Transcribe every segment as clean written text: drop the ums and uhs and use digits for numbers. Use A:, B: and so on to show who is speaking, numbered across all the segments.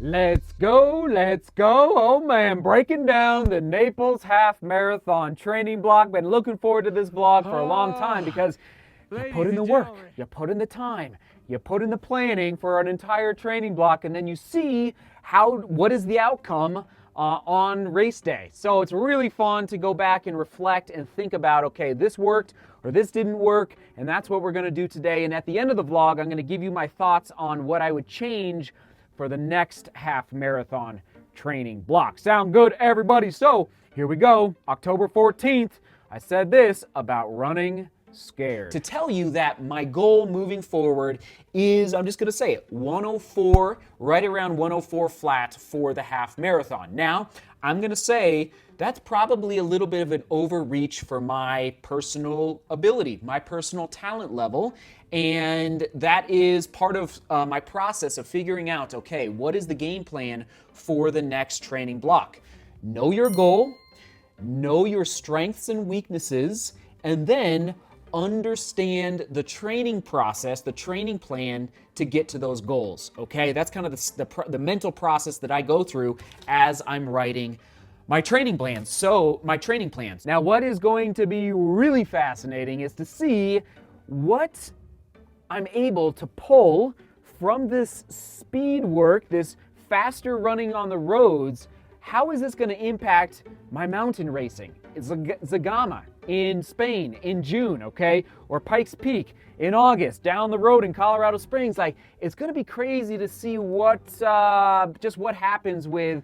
A: Let's go, let's go. Oh man, breaking down the Naples half marathon training block. Been looking forward to this vlog for a long time because you put in the work, you put in the time, you put in the planning for an entire training block, and then you see what is the outcome on race day. So it's really fun to go back and reflect and think about, okay, this worked or this didn't work, and that's what we're gonna do today. And at the end of the vlog, I'm gonna give you my thoughts on what I would change for the next half marathon training block. Sound good, everybody? So here we go. October 14th, I said this about running scared. To tell you that my goal moving forward is, I'm just gonna say it, 104, right around 104 flat for the half marathon. Now, I'm gonna say that's probably a little bit of an overreach for my personal ability, my personal talent level. And that is part of my process of figuring out, okay, what is the game plan for the next training block? Know your goal, know your strengths and weaknesses, and then understand the training process, the training plan to get to those goals, okay? That's kind of the mental process that I go through as I'm writing my training plans. Now, what is going to be really fascinating is to see what I'm able to pull from this speed work, this faster running on the roads. How is this going to impact my mountain racing? It's Zagama in Spain in June, okay? Or Pikes Peak in August, down the road in Colorado Springs. Like, it's going to be crazy to see just what happens with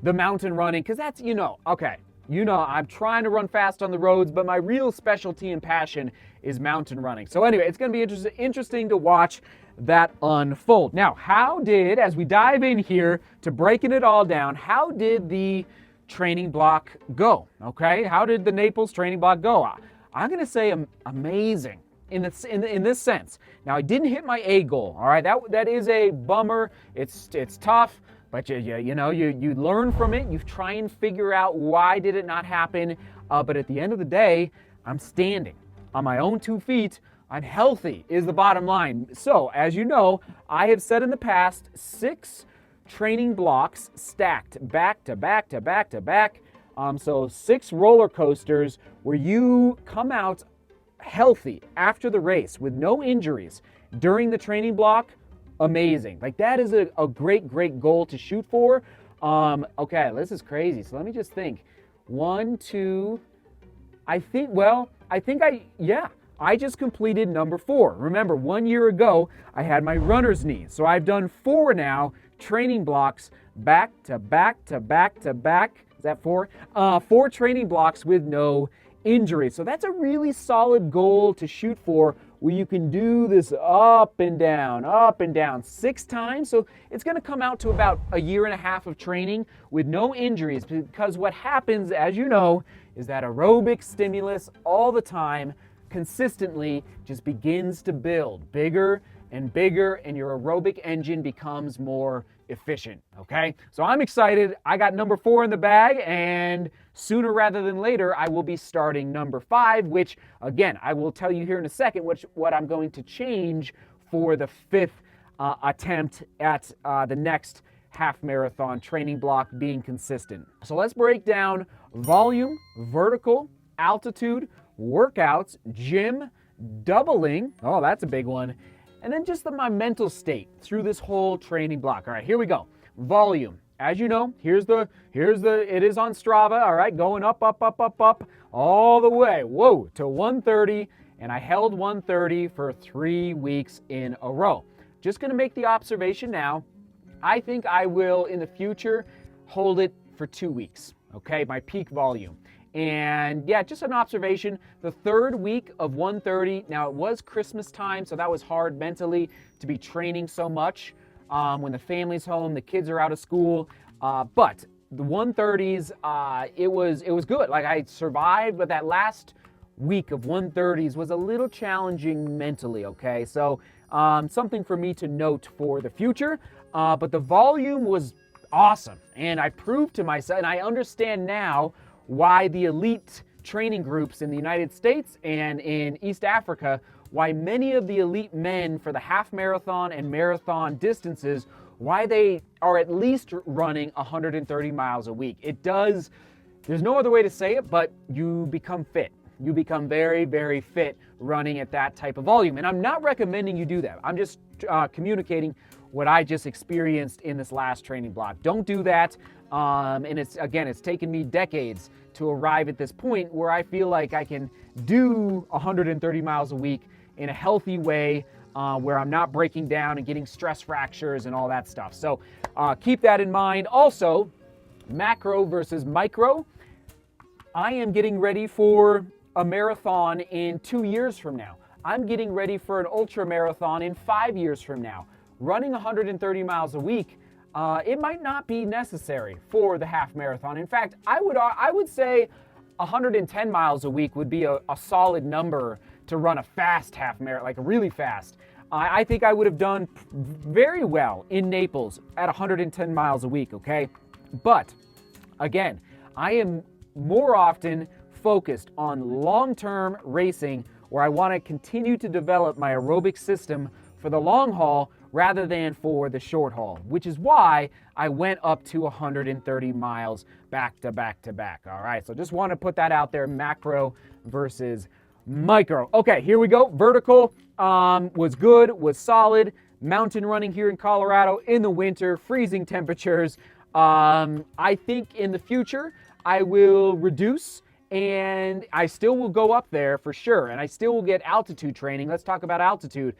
A: the mountain running, because that's, I'm trying to run fast on the roads, but my real specialty and passion is mountain running. So anyway, it's going to be interesting to watch that unfold. Now, as we dive in here to breaking it all down, how did the training block go? Okay, how did the Naples training block go? I'm going to say amazing in this sense. Now, I didn't hit my A goal. All right, that is a bummer. It's tough. But you learn from it. You try and figure out why did it not happen. But at the end of the day, I'm standing on my own 2 feet. I'm healthy is the bottom line. So as you know, I have said in the past, 6 training blocks stacked back to back to back to back. So 6 roller coasters where you come out healthy after the race with no injuries during the training block. Amazing. Like, that is a great goal to shoot for. Okay, this is crazy. So let me just think. 1, 2, I just completed number 4. Remember, 1 year ago, I had my runner's knee. So I've done 4 now training blocks back to back to back to back. Is that 4? 4 training blocks with no injury. So that's a really solid goal to shoot for, where you can do this up and down 6 times. So it's going to come out to about a year and a half of training with no injuries, because what happens, as you know, is that aerobic stimulus all the time, consistently, just begins to build bigger and bigger, and your aerobic engine becomes more efficient, okay? So I'm excited. I got number 4 in the bag, and sooner rather than later, I will be starting number 5, which, again, I will tell you here in a second what I'm going to change for the 5th attempt at the next half marathon training block being consistent. So let's break down volume, vertical, altitude, workouts, gym, doubling. Oh, that's a big one. And then just my mental state through this whole training block. All right, here we go. Volume. As you know, it is on Strava, all right, going up, all the way, to 130, and I held 130 for 3 weeks in a row. Just gonna make the observation now, I think I will, in the future, hold it for 2 weeks, okay, my peak volume. And yeah, just an observation, the 3rd week of 130, now it was Christmas time, so that was hard mentally to be training so much when the family's home, the kids are out of school, but the 130s, it was good. Like, I survived, but that last week of 130s was a little challenging mentally, okay? So something for me to note for the future, but the volume was awesome, and I proved to myself, and I understand now why the elite training groups in the United States and in East Africa, why many of the elite men for the half marathon and marathon distances why they are at least running 130 miles a week. There's no other way to say it, but you become fit. You become very, very fit running at that type of volume. And I'm not recommending you do that. I'm just communicating what I just experienced in this last training block. Don't do that. And it's taken me decades to arrive at this point where I feel like I can do 130 miles a week in a healthy way, where I'm not breaking down and getting stress fractures and all that stuff. So keep that in mind. Also, macro versus micro. I am getting ready for a marathon in 2 years from now. I'm getting ready for an ultra marathon in 5 years from now. Running 130 miles a week, it might not be necessary for the half marathon. In fact, I would say 110 miles a week would be a solid number to run a fast half marathon, like really fast. I think I would have done very well in Naples at 110 miles a week, okay? But again, I am more often focused on long-term racing where I want to continue to develop my aerobic system for the long haul rather than for the short haul, which is why I went up to 130 miles back to back to back. All right, so just want to put that out there, macro versus micro. Okay, here we go. Vertical was good, was solid. Mountain running here in Colorado in the winter, freezing temperatures. I think in the future I will reduce, and I still will go up there for sure, and I still will get altitude training. Let's talk about altitude.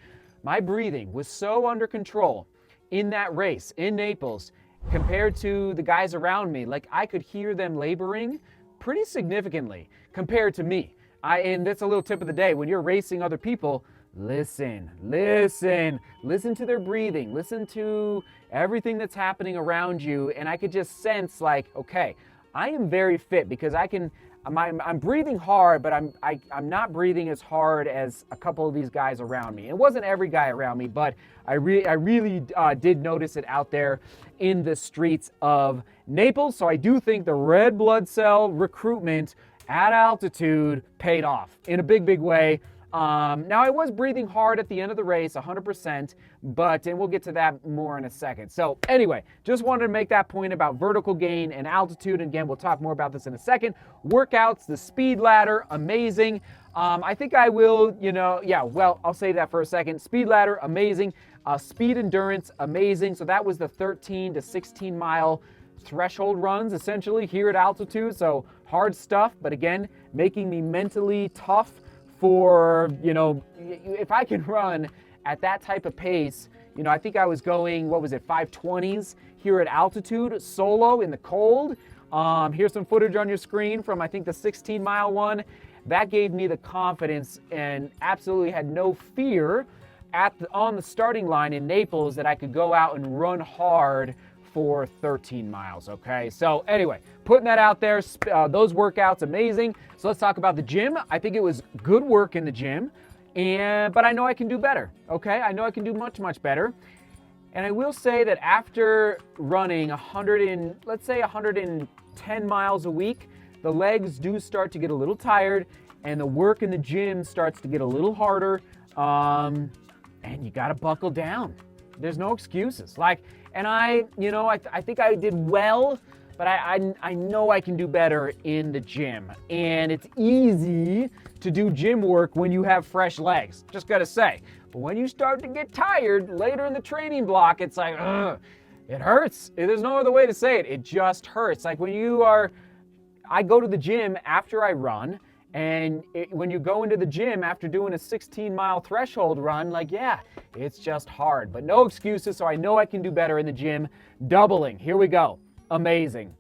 A: My breathing was so under control in that race in Naples compared to the guys around me. Like, I could hear them laboring pretty significantly compared to me. And that's a little tip of the day. When you're racing other people, listen to their breathing, listen to everything that's happening around you. And I could just sense, like, okay, I am very fit because I'm breathing hard, but I'm not breathing as hard as a couple of these guys around me. It wasn't every guy around me, but I really did notice it out there in the streets of Naples. So I do think the red blood cell recruitment at altitude paid off in a big, big way. Now, I was breathing hard at the end of the race, 100%, and we'll get to that more in a second. So anyway, just wanted to make that point about vertical gain and altitude. And again, we'll talk more about this in a second. Workouts, the speed ladder, amazing. I think I will, I'll say that for a second. Speed ladder, amazing. Speed endurance, amazing. So that was the 13 to 16 mile threshold runs essentially here at altitude. So hard stuff, but again, making me mentally tough for, if I can run at that type of pace. I think I was going, 520s here at altitude, solo in the cold. Here's some footage on your screen from, I think, the 16-mile one. That gave me the confidence and absolutely had no fear on the starting line in Naples that I could go out and run hard for 13 miles, okay? So anyway, putting that out there, those workouts, amazing. So let's talk about the gym. I think it was good work in the gym, but I know I can do better, okay? I know I can do much, much better. And I will say that after running 110 miles a week, the legs do start to get a little tired, and the work in the gym starts to get a little harder, and you gotta buckle down. There's no excuses. I think I did well, but I know I can do better in the gym. And it's easy to do gym work when you have fresh legs, just gotta say. But when you start to get tired later in the training block, it's like, it hurts. There's no other way to say it. It just hurts. Like I go to the gym after I run, and when you go into the gym after doing a 16-mile threshold run, it's just hard. But no excuses, so I know I can do better in the gym. Doubling, here we go. Amazing.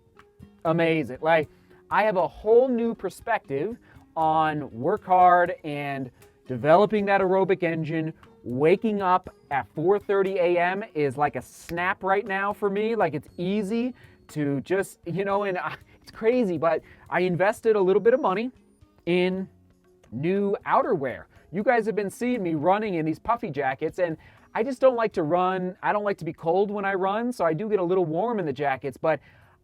A: I have a whole new perspective on work hard and developing that aerobic engine. Waking up at 4:30 a.m. is like a snap right now for me. It's easy to just, and it's crazy, but I invested a little bit of money in new outerwear. You guys have been seeing me running in these puffy jackets, and I just don't like to run. I don't like to be cold when I run, so I do get a little warm in the jackets, but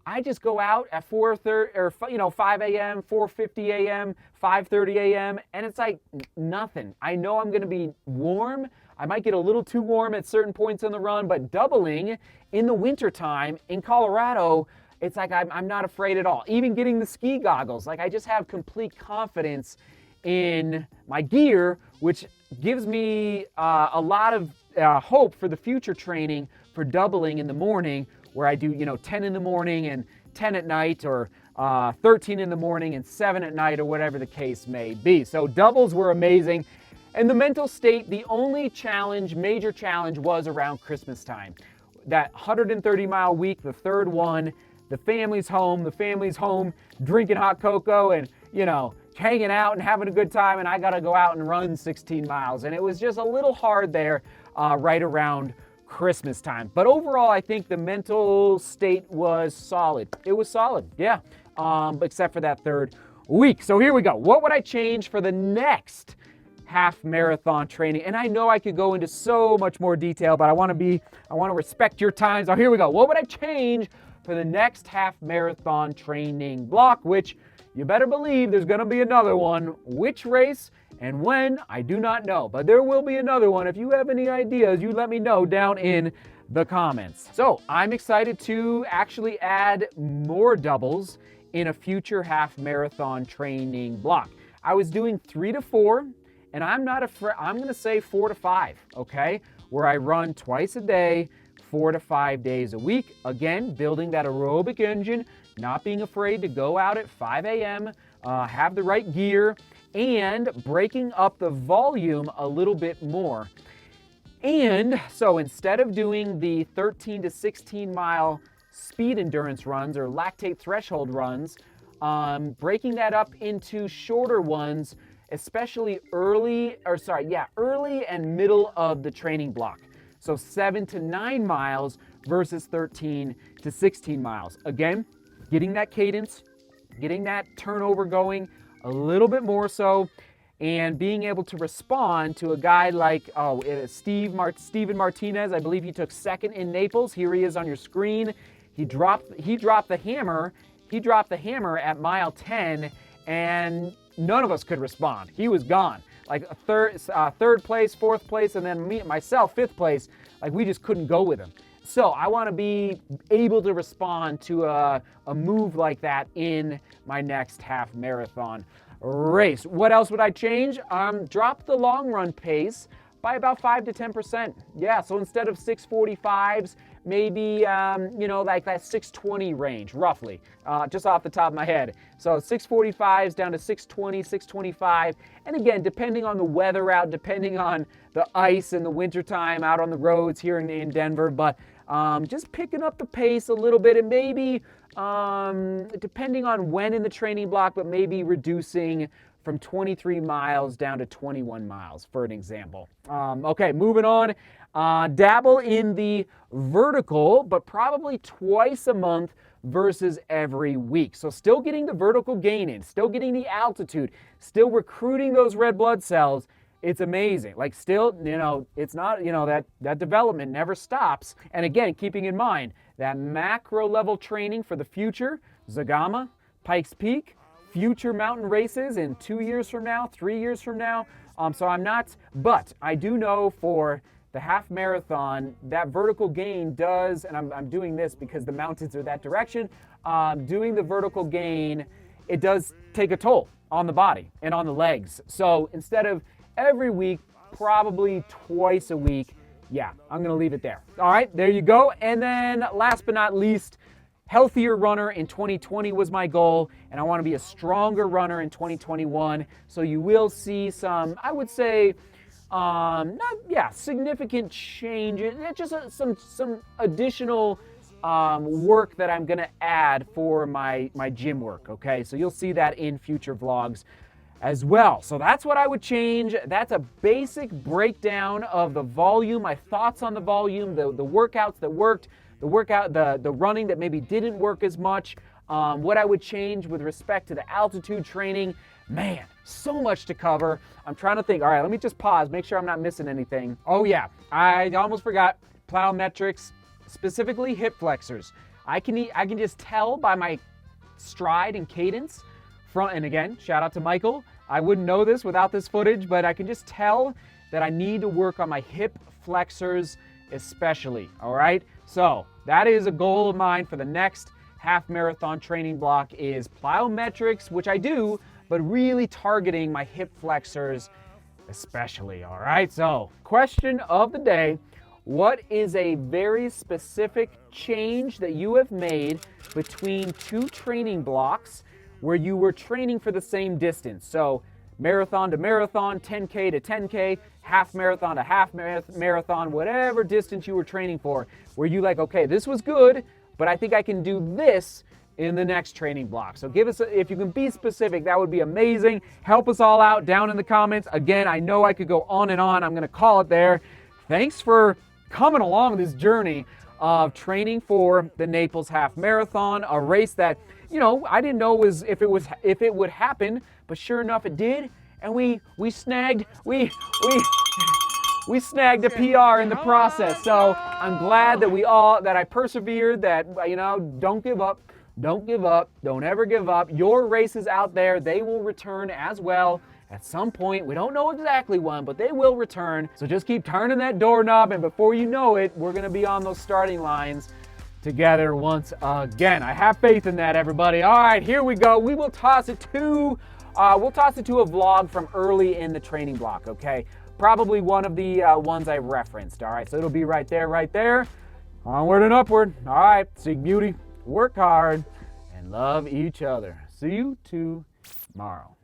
A: I just go out at 4:30 or 5 a.m., 4:50 a.m., 5:30 a.m., and it's like nothing. I know I'm going to be warm. I might get a little too warm at certain points in the run, but doubling in the wintertime in Colorado, it's like I'm not afraid at all. Even getting the ski goggles, like I just have complete confidence in my gear, which gives me a lot of hope for the future training for doubling in the morning, where I do 10 in the morning and 10 at night, or 13 in the morning and 7 at night, or whatever the case may be. So doubles were amazing. And the mental state, the only major challenge, was around Christmas time. That 130-mile week, the third one, the family's home drinking hot cocoa and, hanging out and having a good time, and I got to go out and run 16 miles. And it was just a little hard there right around Christmas time. But overall, I think the mental state was solid. It was solid, yeah, except for that third week. So here we go. What would I change for the next half marathon training? And I know I could go into so much more detail, but I want to respect your time. So here we go. What would I change for the next half marathon training block, which you better believe there's going to be another one. Which race and when, I do not know, but there will be another one. If you have any ideas, you let me know down in the comments. So I'm excited to actually add more doubles in a future half marathon training block. I was doing 3 to 4, and I'm not afraid. I'm going to say 4 to 5, okay? Where I run twice a day, 4 to 5 days a week. Again, building that aerobic engine, not being afraid to go out at 5 a.m., have the right gear, and breaking up the volume a little bit more. And so instead of doing the 13 to 16 mile speed endurance runs or lactate threshold runs, breaking that up into shorter ones, especially early and middle of the training block. So 7 to 9 miles versus 13 to 16 miles. Again, getting that cadence, getting that turnover going a little bit more so, and being able to respond to a guy like Steven Martinez. I believe he took second in Naples. Here he is on your screen. He dropped the hammer. He dropped the hammer at mile 10, and none of us could respond. He was gone. Like a third place, fourth place, and then myself, fifth place. Like we just couldn't go with him. So I want to be able to respond to a move like that in my next half marathon race. What else would I change? Drop the long run pace by about 5 to 10%. Yeah, so instead of 6:45s, maybe like that 6:20 range, roughly, just off the top of my head. So 6:45s down to 6:20, 6:25, and again, depending on the weather out, depending on the ice in the wintertime out on the roads here in Denver, but just picking up the pace a little bit, and maybe depending on when in the training block, but maybe reducing from 23 miles down to 21 miles, for an example. Okay, moving on. Dabble in the vertical, but probably twice a month versus every week. So still getting the vertical gain in, still getting the altitude, still recruiting those red blood cells. It's amazing. Like still, it's not, that development never stops. And again, keeping in mind that macro level training for the future, Zagama, Pikes Peak, future mountain races in 2 years from now, 3 years from now. But I do know for the half marathon, that vertical gain does, and I'm doing this because the mountains are that direction, doing the vertical gain, it does take a toll on the body and on the legs. So instead of every week, probably twice a week, yeah, I'm going to leave it there. All right, there you go. And then last but not least, healthier runner in 2020 was my goal, and I want to be a stronger runner in 2021. So you will see some, I would say, significant changes, just some additional work that I'm going to add for my gym work, okay? So you'll see that in future vlogs as well. So that's what I would change. That's a basic breakdown of the volume, my thoughts on the volume, the workouts that worked, the running that maybe didn't work as much, what I would change with respect to the altitude training. Man, so much to cover. I'm trying to think. All right, let me just pause, make sure I'm not missing anything. Oh yeah, I almost forgot plyometrics, specifically hip flexors. I can just tell by my stride and cadence. And again, shout out to Michael. I wouldn't know this without this footage, but I can just tell that I need to work on my hip flexors especially, all right? So that is a goal of mine for the next half marathon training block is plyometrics, which I do, but really targeting my hip flexors especially, all right? So question of the day, what is a very specific change that you have made between two training blocks where you were training for the same distance? So marathon to marathon, 10K to 10K, half marathon to half marathon, whatever distance you were training for, where you like, okay, this was good, but I think I can do this in the next training block. So give us, if you can be specific, that would be amazing. Help us all out down in the comments. Again, I know I could go on and on. I'm going to call it there. Thanks for coming along this journey of training for the Naples Half Marathon, a race that, you know, I didn't know if it would happen, but sure enough it did, and we snagged a PR in the process. So I'm glad that I persevered, that, you know, don't give up, don't ever give up. Your races out there, they will return as well at some point. We don't know exactly when, but they will return. So just keep turning that doorknob, and before you know it, we're gonna be on those starting lines together once again. I have faith in that, everybody. All right, here we go. We will toss it to a vlog from early in the training block, okay? Probably one of the ones I referenced, all right? So it'll be right there. Onward and upward. All right, seek beauty, work hard, and love each other. See you tomorrow.